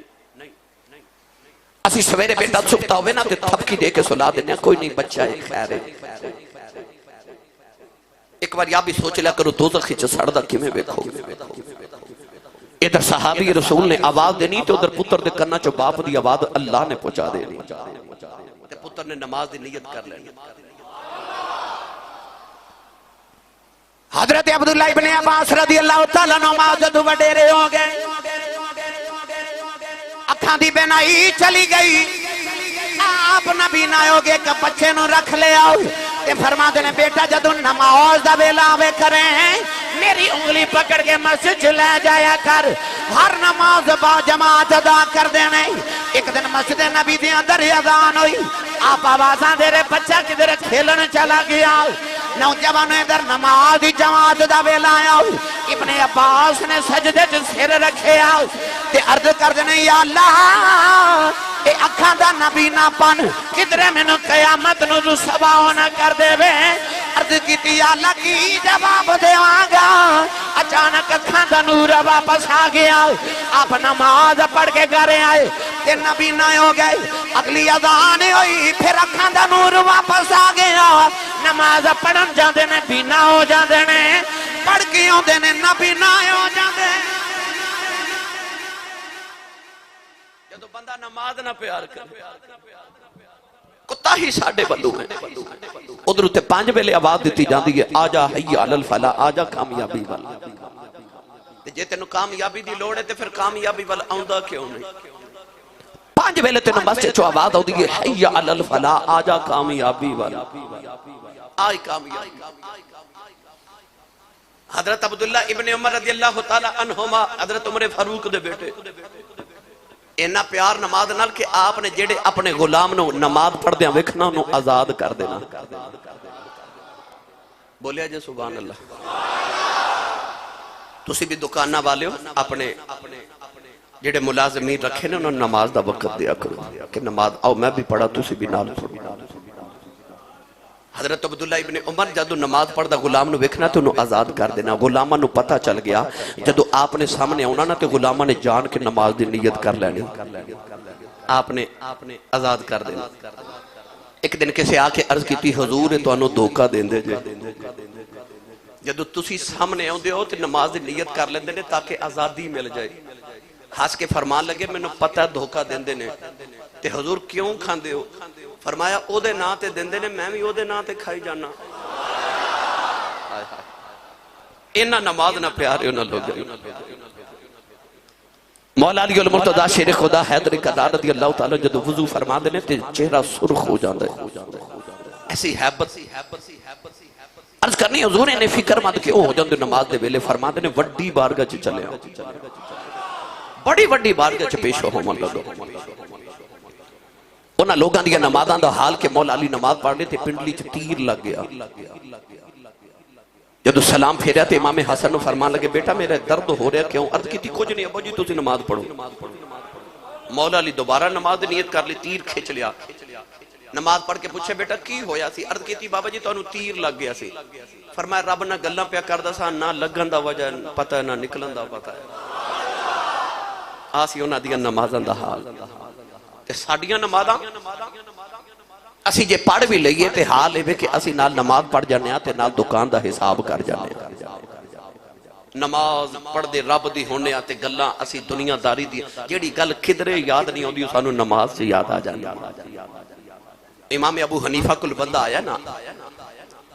اسی سویرے بیٹا سکتا ہوئے نا تے تھپکی دے کے سلا دینے کوئی نہیں بچہ ہے خیر ہے، ایک بار یا بھی سوچ لیا کرو دوزخی چ سڑدا کیویں ویکھو، ادھر صحابی رسول نے آواز دینی تے ادھر پتر دے کنا چ باپ دی آواز اللہ نے پہنچا دینی تے پتر نے نماز دی نیت کر لینی۔ حضرت عبداللہ ابن عباس رضی اللہ تعالیٰ عنہ جدو وڈیرے ہو گئے، اکھاں دی بینائی چلی گئی، آپ نبی نہ ہو گئے کہ بچے نو رکھ لے آؤ، تے فرما دینے بیٹا جدو نماز دا ویلا آوے کریں میری انگلی پکڑ کے مسجد لے جایا کر، ہر نماز با جماعت ادا کر دینے۔ ایک دن مسجد نبی دی اندر اذان ہوئی، آپ آوازاں دے رہے بچہ کدھر کھیلن چلا گیا، نوجوانوں ادھر نماز دی جماعت دا ویلا آیا، ابن عباس نے سجدے تے سر رکھے تے عرض کر دینے یا اللہ اے اکھاں دا نبی نہ پن کدھرے میں نو قیامت نو رسوا نہ کر دے وے، عرض کیتی یا اللہ کی جواب دے آگا، اچانک اکھاں دا نور واپس آ گیا، آپ نماز پڑھ کے گھرے آئے تے نبی نہ ہو گئے، اگلی اذان ہوئی پھر اکھاں دا نور واپس آ گیا، نماز پڑھن جاندے نے بھی نہ ہو جاندے نے، پڑھ کے ہوندے نے نبی نہ ہو جاندے، جدو بندہ نماز نہ پیار کرے کتا ہی ساڑھے بلو ہیں، ادھر تے 5 ویلے آواز دیتی جاندی ہے آجا حی علی الفلاح، آجا کامیابی والا، جے تینوں کامیابی دی لوڑ ہے تے پھر کامیابی والا آؤندہ کیوں نہیں، 5 ویلے تینوں مسجد چو آواز آؤندی ہے حی علی الفلاح، آجا کامیابی والا، آئی کامیابی۔ حضرت عبداللہ ابن عمر رضی اللہ تعالیٰ عنہما حضرت عمر فاروق دے بیٹے اینا پیار نماز نال کہ آپ نے جیڑے اپنے غلام نو نماز پڑھ دیاں ویکھنا انہوں آزاد کر دینا، بولیا جی سبحان اللہ. تسی بھی دکانہ والے ہو اپنے جڑے ملازمین رکھے نے انہوں نے نماز دا وقت دیا کرو کہ نماز آؤ میں بھی پڑھا تسی بھی نال پڑھو. حضرت عبداللہ ابن عمر جدو نماز پڑھدا غلام نو ویکھنا تے انہوں آزاد کر دینا. غلاماں نو پتہ چل گیا جدو آپ نے سامنے ہونا نا تے غلاماں نے جان کے نماز دی نیت کر لینی, آپ نے آزاد کر دینا. ایک دن کسے آ کے عرض کیتی حضور تو انہوں دھوکہ دین دے جے جدو تسی سامنے ہوں دے ہو تے نماز دی نیت کر لیندے نے تاکہ آزادی مل جائے. ہاس کے فرمان لگے میں نے پتہ دھوکہ دین دے نے تے حضور کیوں کھان دے ہو؟ فرمایا او دے نا تے دین دے نے میں بھی او دے نا تے کھائی جانا. اینا نماز نہ پیارے نہ لوگ. مولا علی المرتضی شیر خدا حیدر کرار رضی اللہ تعالیٰ جدو وضو فرما دینے تے چہرہ سرخ ہو جاندے. ایسی حیبت عرض کرنی حضور نے فکر مند کہ او ہو جاندے نماز دے ویلے فرما دینے وڈی بارگاہ چ چلے بڑی وڈی بارگاہ چ پیش ہو من لگو. انہاں لوگاں دیا نمازاں دا حال کہ مولا علی نماز پڑھنے تے پنڈلی چ تیر لگ گیا. جدو سلام پھیریا تے امام حسن نو فرمان لگے بیٹا میرے درد ہو رہا کیوں؟ عرض کی تھی کچھ نہیں ابو جی تسی نماز پڑھو. مولا علی دوبارہ نماز نیت کر لی, تیر کھچ لیا. نماز پڑھ کے پوچھے بیٹا کی ہویا سی؟ عرض کی تھی بابا جی تو انہوں تیر لگ گیا سی. فرمایا رب نہ گلاں پیا کردہ سا نہ لگن دا وجہ پتہ ہے نہ نکلن دا پتہ ہے. آسی انہاں دیاں نمازاں دا حال تے ساڈیاں نمازاں اسی جے پڑھ بھی لئیے تے حال ہے کہ اسی نال نماز پڑھ جانے آتے نال دکان دا حساب کر جانے. نماز پڑھ دے رب دی ہونے آتے گلاں اسی دنیا داری دی جیڑی گل کدرے یاد نہیں ہوندی سانو نماز سے یاد آ جانے. امام ابو حنیفہ کل بندہ آیا نا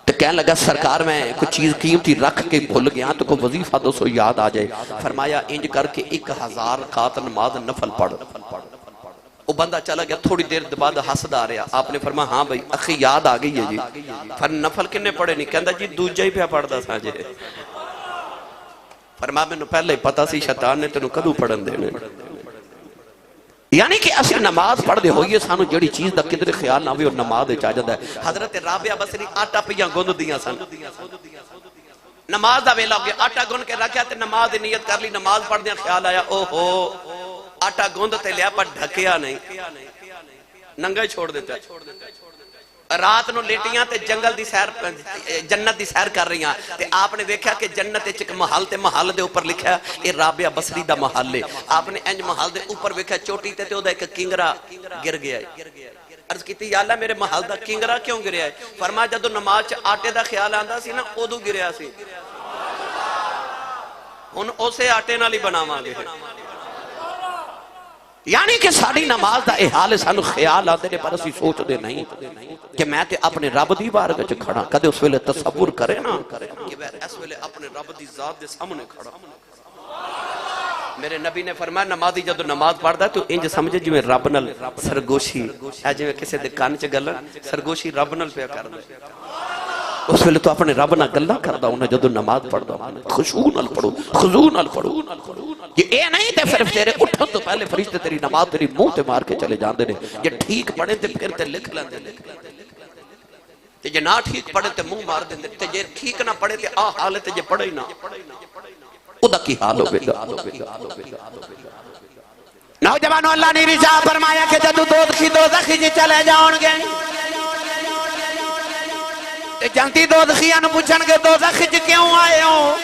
تو کہنے لگا سرکار میں کچھ چیز قیمتی رکھ کے بھول گیا تو کوئی وظیفہ دو سو یاد آ جائے. فرمایا انج کر کے 1000 رکعت نماز نفل پڑھ. وہ بندہ چلا گیا, تھوڑی دیر بعد حسد آ رہا. آپ نے فرمایا ہاں بھائی اخی یاد آ گئی ہے جی. پھر نفل کنے پڑھے نہیں؟ کہندا جی دوجہ ہی پہ پڑھدا سا جے. فرمایا میں نے پہلے ہی پتا سی شیطان نے تینوں کدوں پڑھن دینے. یعنی کہ اسی نماز پڑھ دے ہوئیے سانو جڑی چیز دا کدھر خیال نہ ہوئی اور نماز دے چاہ جاندہ ہے. حضرت رابعہ بصری آٹا پیاں گوند دیاں سن. نماز دا ویلا ہو گیا, آٹا گوند کے رکھیا تے نماز دی نیت کر لی. نماز پڑھ دیا خیال آیا او ہو آٹا گوند تے لیا پر ڈھکیا نہیں, ننگا ہی چھوڑ دیتا. رات نو لیٹیاں تے جنگل دی سیر جنت دی سیر کر رہی ہیں تے آپ نے دیکھا کہ جنت ایک محل تے محل دے اوپر لکھا یہ رابعہ بصری دا محل ہے. آپ نے انج محل دے اوپر دیکھا چوٹی تے او دا ایک کنگرا گر گیا ہے. عرض کیتی یا اللہ میرے محل دا کنگرا کیوں گریا ہے؟ فرمایا جدو نماز چ آٹے دا خیال آندا سی نا اودوں گریا سی. ہن اسے آٹے نال ہی بناواں گے. یعنی کہ ساری نماز دا حال سانو خیال آتے نے پر اسی سوچ دے نہیں کہ میں تے اپنے رب دی بارگاہ چ کھڑا. کدے اس ویلے تصور کرے نا کہ میں اس ویلے اپنے رب دی ذات دے سامنے کھڑا. میرے نبی نے فرمایا نمازی جدو نماز پڑھدا تو انج سمجھے جویں رب نال سرگوشی اے جویں کسے دے کان چ گل سرگوشی رب نال پیا کردا. اس ویلے تو اپنے رب نال گلاں کردا انہاں جدو نماز پڑھدا. خشوع نال پڑھو, خضوع نال پڑھو. یہ اے نہیں تے صرف تیرے اٹھن تو پہلے فرشتے تیری نماز تیری منہ تے مار کے چلے جاندے نے. یہ ٹھیک پڑھے تے پھر تے لکھ لیندے نے تے جے نہ ٹھیک پڑھے تے منہ مار دیندے تے جے ٹھیک نہ پڑھے تے آ حال تے جے پڑھے نہ ادا کی حال ہوے گا. نوجوانوں اللہ نے رضا فرمایا کہ جدو دوزخ جی چلے جاؤں گے جنتی دوزخیاں پوچھن گے دوزخ جی کیوں آئے ہو؟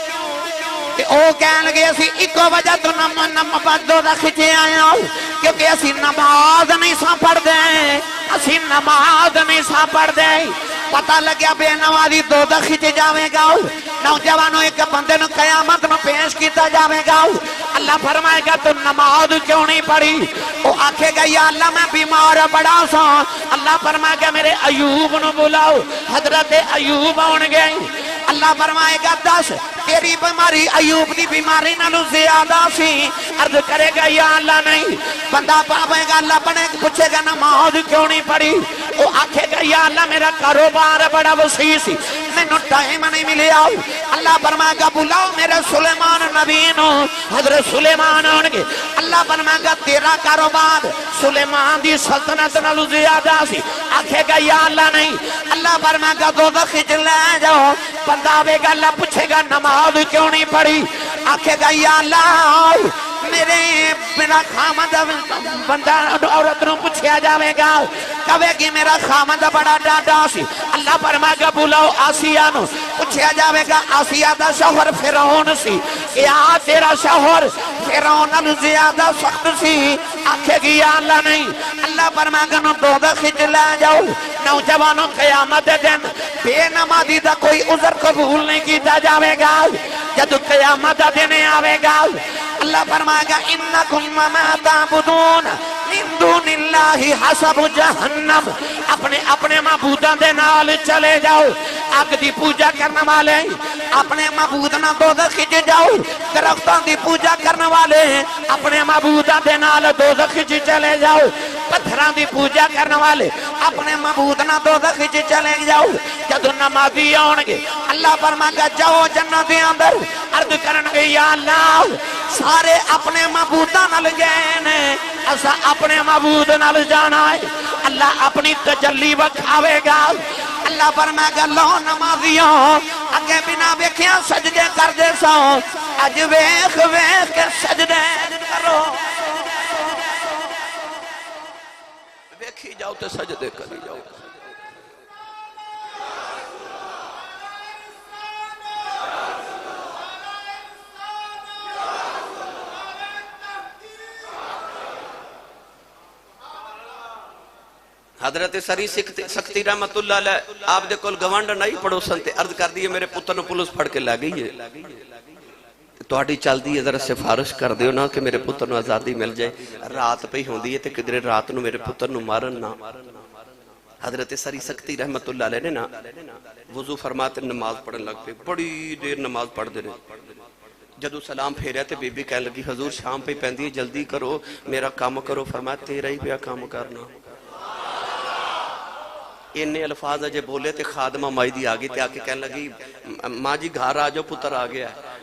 او کہن گے اسی ایک وجہ تو دوزخ جی آئے ہو کیونکہ اسی نماز نہیں سا پڑھ دیں. اسی نماز نہیں سا پڑھ دیں. پتہ لگیا بے نمازی دوزخ جی جاوے گا. نوجوانوں ایک بندے نو قیامت میں پیش کیتا جاوے گا. اللہ فرمائے گا تو نماز کیوں نہیں پڑھی؟ وہ آکھے گا یا اللہ میں بیمار بڑا سا. اللہ فرمائے گا میرے ایوب نو بلاؤ. حضرت ایوب آن گئے. اللہ فرمائے گا دس تیری بیماری ایوب دی بیماری نالو زیادہ سی. عرض کرے گا یا اللہ نہیں. بندہ پاوے گا اللہ بنے پوچھے گا نماز کیوں نہیں پڑھی؟ وہ آکھے گا یا اللہ میرا کاروبار بڑا وسیع سی مینوں ٹائم نہیں ملیا اللہ فرمائے گا بلاؤ میرے سلیمان نبی نو حضرت سلیمان آن گے اللہ فرمائے گا تیرا کاروبار سلیمان دی سلطنت نالو زیادہ سی آکھے گا یا اللہ نہیں اللہ فرمائے گا دوزخ وچ لے جاؤ بندہ آوے گا اللہ پوچھے گا نماز کیوں نہیں پڑھی آکھے گا یا اللہ میرا خامد بندہ عورت نو پوچھیا جاوے گا کہے گی میرا خامد بڑا ڈاڈا سی اللہ فرمائے گا بلاؤ آسیہ نو پوچھیا جاوے گا آسیہ دا شوہر فرعون سی کیا تیرا شوہر فرعون نالو زیادہ سخت سی آکھے گی یا اللہ نہیں اللہ فرمائے گا نو دوزخ وچ لے جاؤ نوجوانوں قیامت دن بے نمازی دا کوئی عذر قبول نہیں کیتا جاوے گا جب قیامت دن آوے گا اللہ فرمائے گا انکم وما تعبدون من دون اللہ حسب جہنم اپنے معبودان دے نال چلے جاؤ آگ دی پوجا کرنے والے اپنے معبود نہ دوزخ وچ جاؤ درختوں دی پوجا کرنے والے اپنے معبودان دے نال دوزخ وچ چلے جاؤ پتھراں دی پوجا کرنے والے اپنے معبود نہ دوزخ وچ چلے جاؤ جدوں نمازی آن گے اللہ فرمائے گا جاؤ جنت دے اندر عرض کرن گے یا اللہ سارے اپنے معبوداں نال گئے نے اسا اپنے معبود نال جانا ہے اللہ اپنی تجلی وکھاوے گا اللہ فرمائے گا لو نمازیوں اگے بنا ویکھیاں سجدے کر دے سو اج ویکھ ویکھ کے سجدے کرو ویکھی جاؤ تے سجدے کری جاؤ حضرت سری سکتی رحمت اللہ علیہ آپ دے کول گوانڈ نہیں پڑھو سنتے عرض کر دیئے میرے پتر نو پولیس پھڑ کے لے گئی ہے تو آڑی چال دیئے ذرا سفارش کر دیو نا کہ میرے پتر نو آزادی مل جائے رات پہ ہی ہوں دیئے تے کدرے رات نو میرے پتر نو مارن نا حضرت سری سکتی رحمت اللہ علیہ نے نا وضو فرماتے نماز پڑھن لگ پہ بڑی دیر نماز پڑھ دے رہے جدو سلام پھیرے تھے بی بی کہنے لگی حضور شام پہ پہندی جلدی کرو میرا کام کرو فرماتے تیرا ہی پہ کام کرنا انہیں الفاظ اجے بولے تے خادمہ مائی دی آگئی تے آکے کہنے لگی ماں جی گھر آجو پتر آگیا ہے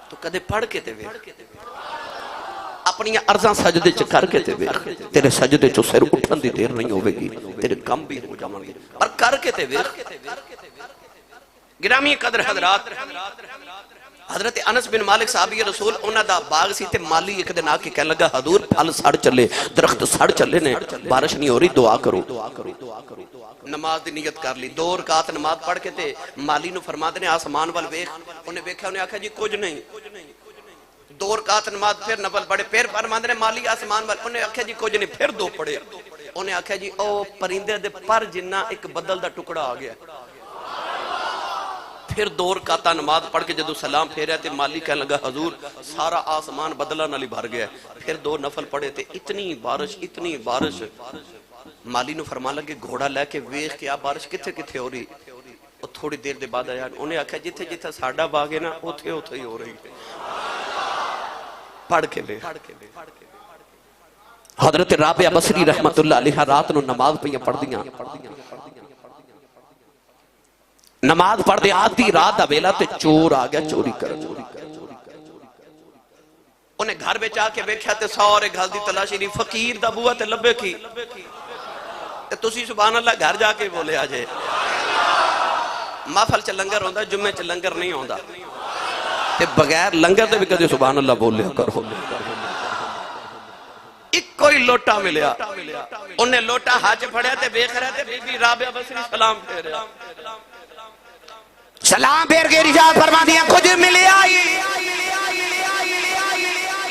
تو کدے پڑھ کے تے ویخ اپنی ارزاں سجدے چ کر کے تے ویخ تیرے سجدے چو سر اٹھن دی دیر نہیں ہوئے گی تیرے کم بھی ہو جاؤں گے اور کر کے تے ویخ گرامی قدر حضرات حضرت انس بن مالک صحابی رسول انہا دا باغ سی تے مالی ایک دن آکے کہنے لگا حضور پھل سڑ چلے درخت سڑ چلے نے بارش نہیں ہو رہی دعا کرو نماز دی نیت کر لی 2 رکعت نماز پڑھ کے تے مالی نو فرما دینے آسمان وال ویکھ انہیں ویکھا انہیں آکھا جی کچھ نہیں 2 رکعت نماز پھر نفل پڑھے پھر فرما دینے مالی آسمان وال انہیں آکھا جی کچھ نہیں پھر 2 پڑھے انہیں آکھا جی او پرندے دے پر جنہ ایک بدل دا ٹکڑا آ گیا پھر 2 رکعت نماز پڑھ کے جدو سلام پھیرے تے مالی کہنے لگا حضور سارا آسمان بدلہ نالی بھر گیا پھر 2 نفل پڑھے تے اتنی بارش مالی نو فرما لگے گھوڑا لے کے ویخ کے آپ بارش کتھے کتھے ہو رہی اور تھوڑی دیر دے بعد آیا انہیں آکھا جتھے جتھے ساڑھا باغے نا اتھے ہی ہو رہی پڑھ کے لے حضرت رابعہ بصری رحمت اللہ علیہ رات نو نماز پہ پڑھ دیاں نماز پڑھ دے آتی رات دا ویلا تے چور آگیا چوری کر انہیں گھر بے چاہ کے بیکھیا تے سارے گھر دی تلاشی نہیں فقیر دا بوا تے لبے کی تے تسی سبحان اللہ گھر جا کے بولے آجے محفل چ لنگر ہوندا جمعے چ لنگر نہیں ہوندا تے بغیر لنگر دے بھی کدے سبحان اللہ بولے کرو ایک کوئی لوٹا ملیا انہیں لوٹا ہاتھ پھڑیا تے بیکھ رہے تے بی بی رابعہ بصری سلام پھیریا سلام پھیر کے رجاعت فرما دیا کچھ ملے آئی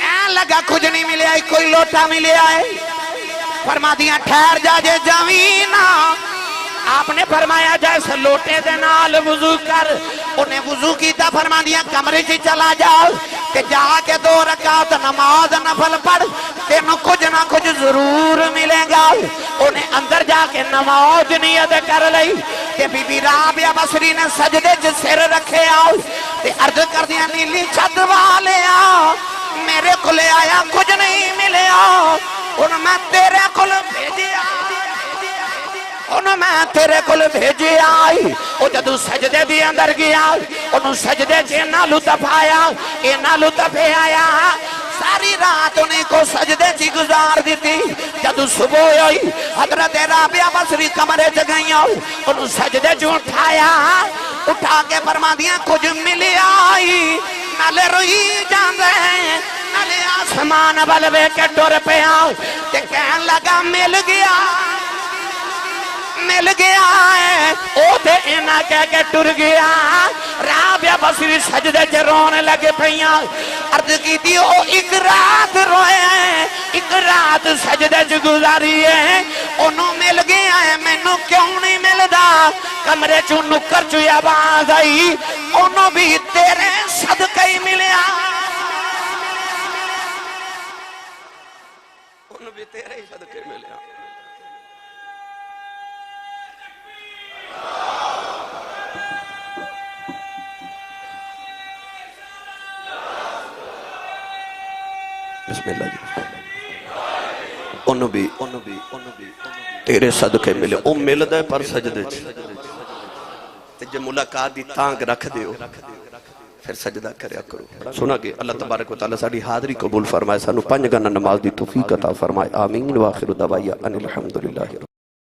این لگا کچھ نہیں ملے آئی کوئی لوٹا ملے آئی فرما دیا ٹھہر جا جے جوینا آپ نے فرمایا جیسے لوٹے دے نال وضو کر انہیں وضو کیتا فرما دیا کمرے سے چلا جاؤ کہ جا کے 2 رکعت نماز نفل پڑھ تینوں کچھ نہ کچھ ضرور ملے گا انہیں اندر جا کے نماز نیت کر لئی کہ بی بی رابعہ بصری نے سجدے جو سر رکھے آؤ تے عرض کر دیا نیلی چھت والے آؤ میرے کو لے آیا کچھ نہیں ملے آؤ ان میں تیرے کو بھیجے انہوں میں تیرے کل بھیجے آئی او جدو سجدے دی اندر گیا انہوں سجدے چینا لطف آیا اینا لطف آیا ساری رات انہیں کو سجدے چی گزار دیتی جدو صبح ہوئی حضرت رابعہ بصری کمرے جگئیں انہوں سجدے جو اٹھا کے فرما دیا کچھ ملی آئی نالے روئی جان رہے نالے آسمان بلوے کے ڈور پہ آؤ کہ کہن لگا مل گیا ہے او تے اینا کہہ کے ٹر گیا رابعہ بصری سجدے چے رونے لگے پہیاں عرض کی تھی او ایک رات روئے ہیں ایک رات سجدے چے گزاری ہے انہوں مل گیا ہے میں نو کیوں نہیں مل دا کمرے چو نکر چو آواز آئی انہوں بھی تیرے صدقہ ہی ملیا انہوں بھی تیرے ہی صدقہ ملیا بسم اللہ جی انہوں بھی تیرے صدقے ملے او مل دے پر سجدے تجھے ملاقات دی تانگ رکھ دے ہو پھر سجدہ کریا کرو سنا کہ اللہ تبارک و تعالیٰ ساڑھی حاضری قبول فرمائے سانو 5 گھنٹہ نماز دی توفیق عطا فرمائے آمین وآخر دعوایا ان الحمدللہ